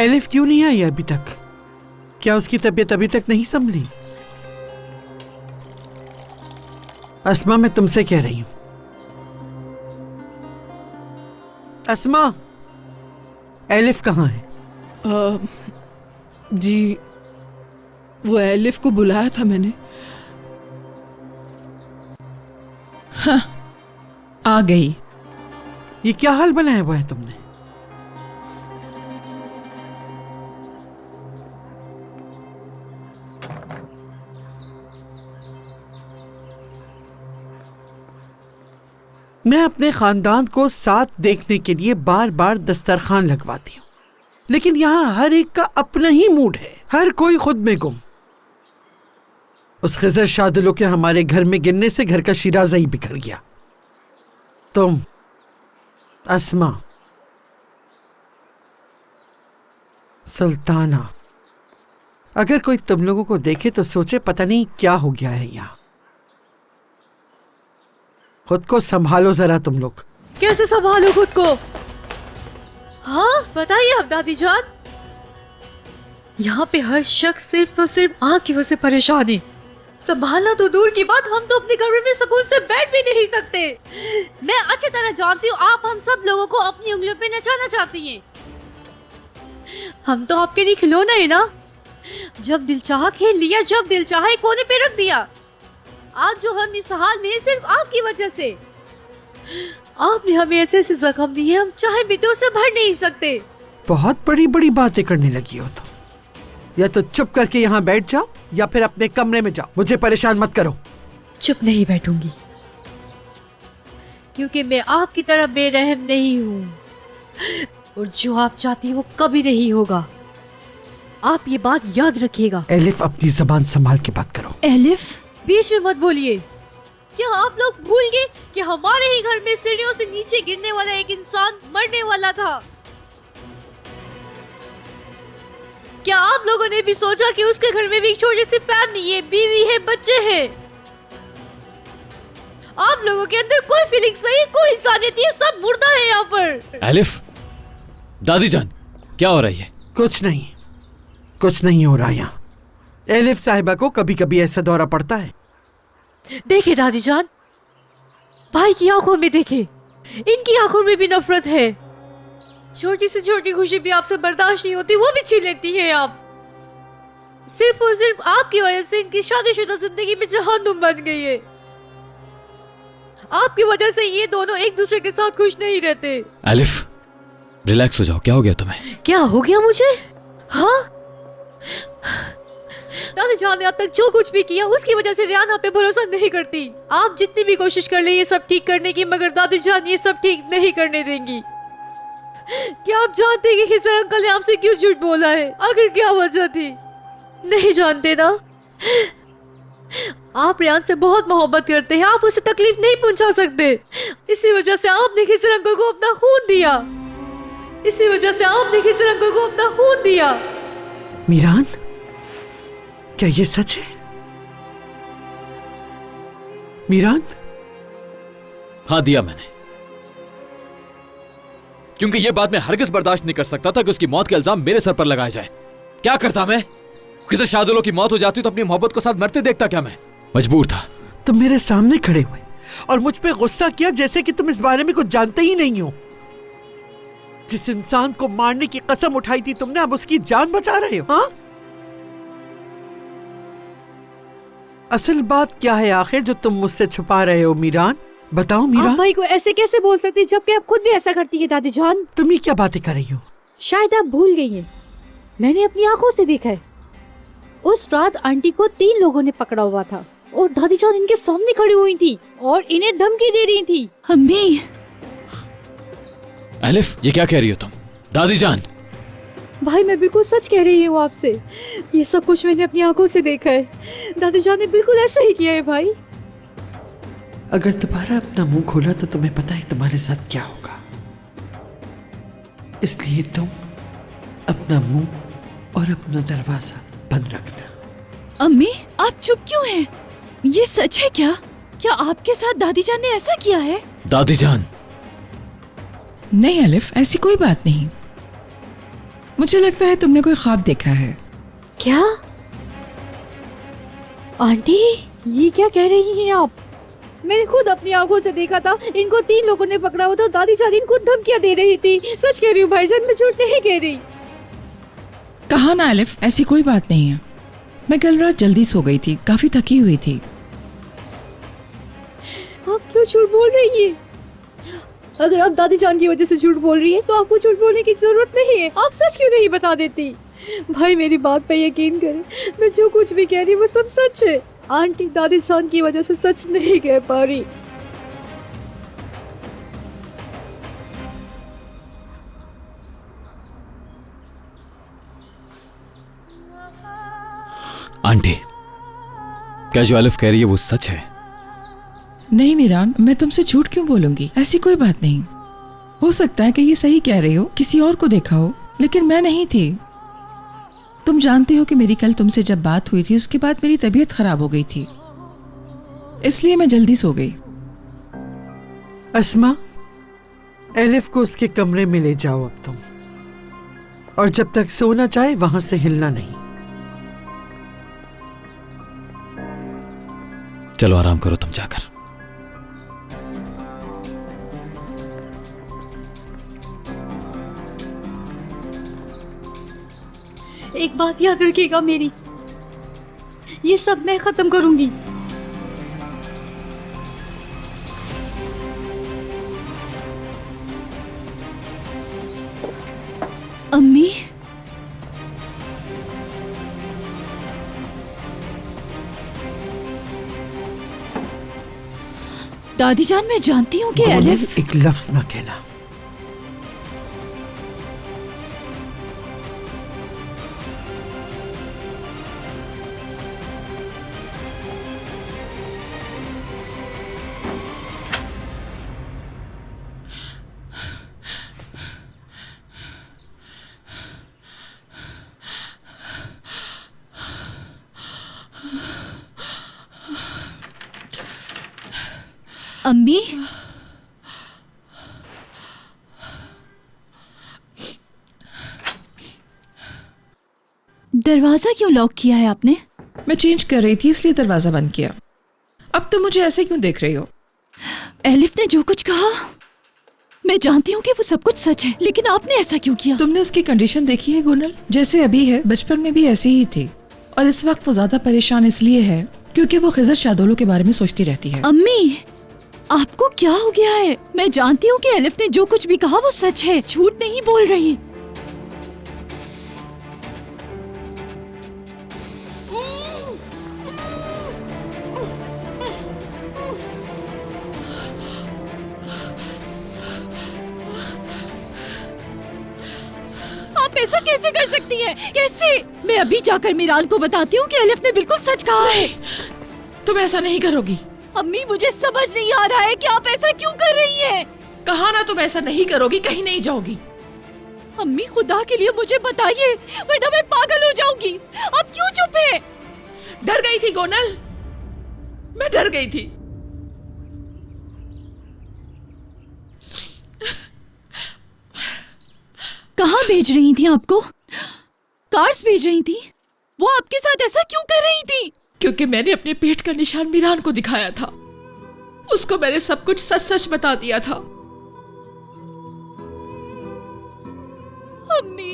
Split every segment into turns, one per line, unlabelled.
Elif क्यों नहीं आई अभी तक? क्या उसकी तबीयत अभी तक नहीं संभली? अस्मा, मैं तुमसे कह रही हूं। अस्मा, एलिफ कहाँ है?
जी, वो एलिफ को बुलाया था मैंने।
हाँ, आ गई।
ये क्या हाल बनाया हुआ है तुमने? मैं अपने खानदान को साथ देखने के लिए बार बार दस्तरखान लगवाती हूँ, लेकिन यहाँ हर एक का अपना ही मूड है, हर कोई खुद में गुम। उस खिजर शादुलो के हमारे घर में गिरने से घर का शिराजा ही बिखर गया। तुम, अस्मा, सुल्ताना, अगर कोई तुम लोगों को देखे तो सोचे पता नहीं क्या हो गया है यहाँ। खुद को संभालो जरा तुम लोग।
कैसे संभालो खुद को? हाँ बताइए अब दादी जान। यहाँ पे हर शख्स सिर्फ और सिर्फ आग की वजह से परेशान है। संभालना तो दूर की बात, हम तो अपने कमरे में सुकून से बैठ भी नहीं सकते। मैं अच्छी तरह जानती हूँ आप हम सब लोगों को अपनी उंगलियों पे नचाना चाहती हैं। हम तो आपके लिए खिलौना है ना। जब दिल चाहा खेल लिया, जब दिल चाहा एक कोने पे रख दिया। आज जो हम इस हाल में है सिर्फ आपकी वजह से। आपने हमें ऐसे ऐसे जख्म दिए, हम चाहे भी तो उसे भर नहीं सकते।
बहुत बड़ी बड़ी बातें करने लगी हो तो। या तो चुप करके यहाँ बैठ जाओ या फिर अपने कमरे में जाओ। मुझे परेशान मत करो।
चुप नहीं बैठूंगी, क्योंकि मैं आपकी तरह बेरहम नहीं हूँ, और जो आप चाहती हैं वो कभी नहीं होगा। आप ये बात याद रखिएगा।
एलिफ, अपनी जबान संभाल के बात करो।
एलिफ, बीच में मत बोलिए। क्या आप लोग भूल गए कि हमारे ही घर में सीढ़ियों से नीचे गिरने वाला एक इंसान मरने वाला था? क्या आप लोगों ने भी सोचा कि उसके घर में भी एक छोटी सी फैमिली है, बीवी है, बच्चे हैं? आप लोगों के अंदर कोई फीलिंग्स नहीं, कोई इंसानियत नहीं, सब मुर्दा है यहाँ पर।
एलिफ, दादी जान, क्या हो रही है?
कुछ नहीं हो रहा यहाँ। एलिफ साहिबा को कभी कभी ऐसा दौरा पड़ता है।
देखे दादी जान, भाई की आंखों में देखे, इनकी आंखों में भी नफरत है। छोटी से छोटी खुशी भी आपसे बर्दाश्त नहीं होती, वो भी छीन लेती है आप। सिर्फ और सिर्फ आपकी वजह से इनकी शादीशुदा जिंदगी में जहन्नुम बन गई है। आपकी वजह से ये दोनों एक दूसरे के साथ खुश नहीं रहते।
एलिफ, रिलैक्स हो जाओ। क्या हो गया तुम्हें?
क्या हो गया मुझे? हाँ, दादी जान ने अब तक जो कुछ भी किया उसकी वजह से रियान आप पे भरोसा नहीं करती। आप जितनी भी कोशिश कर ले ये सब ठीक करने की, मगर दादी जान ये सब ठीक नहीं करने देंगी। क्या आप जानते हैं कि खिसर अंकल ने आपसे क्यों झूठ बोला है? आखिर क्या वजह थी? नहीं जानते ना। आप रियान से बहुत मोहब्बत करते हैं, आप उसे तकलीफ नहीं पहुंचा सकते। इसी वजह से आपने खिसर अंकल को अपना खून दिया। इसी वजह से आपने खिसर अंकल को अपना खून दिया।
मीरान, क्या ये सच है? मीरान?
हाँ, दिया मैंने, क्योंकि ये बात मैं हरगिज बर्दाश्त नहीं कर सकता था कि उसकी मौत का इल्जाम मेरे सर पर लगाया जाए। क्या करता मैं? किसी शादुलो की मौत हो जाती तो अपनी मोहब्बत को साथ मरते देखता क्या मैं? मजबूर था।
तुम मेरे सामने खड़े हुए और मुझ पे गुस्सा किया जैसे कि तुम इस बारे में कुछ जानते ही नहीं हो। जिस इंसान को मारने की कसम उठाई थी तुमने, अब उसकी जान बचा रहे हो? हाँ? असल बात क्या है आखिर जो तुम मुझसे छुपा रहे हो मीरान? बताओ मीरान।
आप भाई को ऐसे कैसे बोल सकती हैं जबकि आप खुद भी ऐसा करती है दादी जान?
तुम ये क्या बातें कर रही हो?
शायद आप भूल गई हैं, मैंने अपनी आंखों से देखा है। उस रात आंटी को 3 लोगों ने पकड़ा हुआ था और दादी जान इनके सामने खड़ी हुई थी और इन्हें धमकी दे रही थी।
अम्मी।
एलिफ, ये क्या कह रही हो तुम? दादी जान।
भाई मैं बिल्कुल सच कह रही हूँ आपसे, ये सब कुछ मैंने अपनी आंखों से देखा है। दादी जान ने बिल्कुल ऐसा ही किया है भाई।
अगर दोबारा अपना मुंह खोला तो तुम्हें पता है तुम्हारे साथ क्या होगा। इसलिए तुम अपना मुंह और अपना दरवाजा बंद रखना।
अम्मी, आप चुप क्यों हैं? ये सच है क्या? क्या आपके साथ दादी जान ने ऐसा किया है?
दादी जान।
नहीं एलिफ, ऐसी कोई बात नहीं।
मुझे लगता है तुमने कोई ख्वाब देखा है।
क्या आंटी, ये क्या कह रही हैं आप? मैंने खुद अपनी आंखों से देखा था, इनको 3 लोगों ने पकड़ा हुआ था। दादी जान इनको धमकियां दे रही थी। सच कह रही हूँ भाईजान, मैं झूठ नहीं कह रही।
कहा ना अलिफ, ऐसी कोई बात नहीं है। मैं कल रात जल्दी सो गई थी, काफी थकी हुई थी।
आप क्यों झूठ बोल रही हैं? अगर आप दादी जान की वजह से झूठ बोल रही है तो आपको झूठ बोलने की जरूरत नहीं है। आप सच क्यों नहीं बता देती? भाई मेरी बात पे यकीन करें, मैं जो कुछ भी कह रही हूँ वो सब सच है। आंटी दादी जान की वजह से सच नहीं कह पा रही।
आंटी, क्या जो अलिफ कह रही है वो सच है?
नहीं मीरान, मैं तुमसे झूठ क्यों बोलूंगी? ऐसी कोई बात नहीं। हो सकता है कि ये सही कह रही हो, किसी और को देखा हो, लेकिन मैं नहीं थी। तुम जानती हो कि मेरी कल तुमसे जब बात हुई थी उसके बाद मेरी तबीयत खराब हो गई थी, इसलिए मैं जल्दी सो गई।
अस्मा, एलिफ को उसके कमरे में ले जाओ अब तुम, और जब तक सोना चाहे वहां से हिलना नहीं।
चलो आराम करो तुम जाकर।
एक बात याद रखिएगा मेरी, ये सब मैं खत्म करूंगी।
अम्मी, दादी जान, मैं जानती हूँ कि अलिफ
एक लफ्ज ना कहना।
अम्मी, दरवाजा क्यों लॉक किया है आपने?
मैं चेंज कर रही थी इसलिए दरवाजा बंद किया। अब तुम मुझे ऐसे क्यों देख रही हो?
एलिफ ने जो कुछ कहा, मैं जानती हूँ कि वो सब कुछ सच है, लेकिन आपने ऐसा क्यों किया?
तुमने उसकी कंडीशन देखी है गोनल? जैसे अभी है, बचपन में भी ऐसी ही थी, और इस वक्त वो ज्यादा परेशान इसलिए है क्योंकि वो खिजर शादोलो के बारे में सोचती रहती है।
अम्मी, आपको क्या हो गया है? मैं जानती हूँ कि एलिफ ने जो कुछ भी कहा वो सच है, झूठ नहीं बोल रही। आप ऐसा कैसे कर सकती हैं? कैसे? मैं अभी जाकर मीरान को बताती हूँ कि एलिफ ने बिल्कुल सच कहा है।
तुम ऐसा नहीं करोगी।
अम्मी, मुझे समझ नहीं आ रहा है कि आप ऐसा क्यों कर रही हैं।
कहा ना तुम ऐसा नहीं करोगी, कहीं नहीं जाओगी।
अम्मी, खुदा के लिए मुझे बताइए, वरना मैं पागल हो जाऊंगी। आप क्यों चुप हैं?
डर गई थी गोनल, मैं डर गई थी।
कहाँ भेज रही थी आपको? कार्स भेज रही थी? वो आपके साथ ऐसा क्यों कर रही थी?
क्योंकि मैंने अपने पेट का निशान मीरान को दिखाया था। उसको मैंने सब कुछ सच सच बता दिया था।
अम्मी,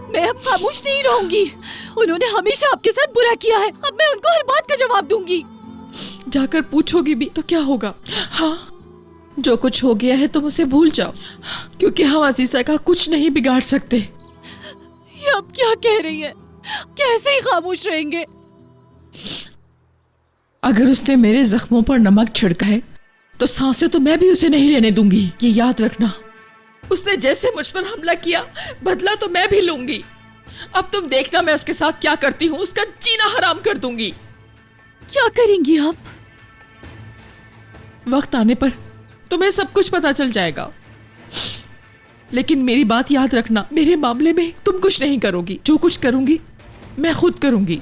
मैं अब खामोश नहीं रहूंगी। उन्होंने हमेशा आपके साथ बुरा किया है, अब मैं उनको हर बात का जवाब दूंगी।
जाकर पूछोगी भी तो क्या होगा? हाँ, जो कुछ हो गया है तुम उसे भूल जाओ, क्योंकि हम अजीजा का कुछ नहीं बिगाड़ सकते।
ये अब क्या कह रही है? कैसे ही खामोश रहेंगे?
अगर उसने मेरे जख्मों पर नमक छिड़का है तो सांसें तो मैं भी उसे नहीं लेने दूंगी, ये याद रखना। उसने जैसे मुझ पर हमला किया, बदला तो मैं भी लूंगी। अब तुम देखना मैं उसके साथ क्या करती हूँ, उसका जीना हराम कर दूंगी।
क्या करेंगी आप?
वक्त आने पर तुम्हें सब कुछ पता चल जाएगा, लेकिन मेरी बात याद रखना, मेरे मामले में तुम कुछ नहीं करोगी। जो कुछ करूंगी मैं खुद करूंगी।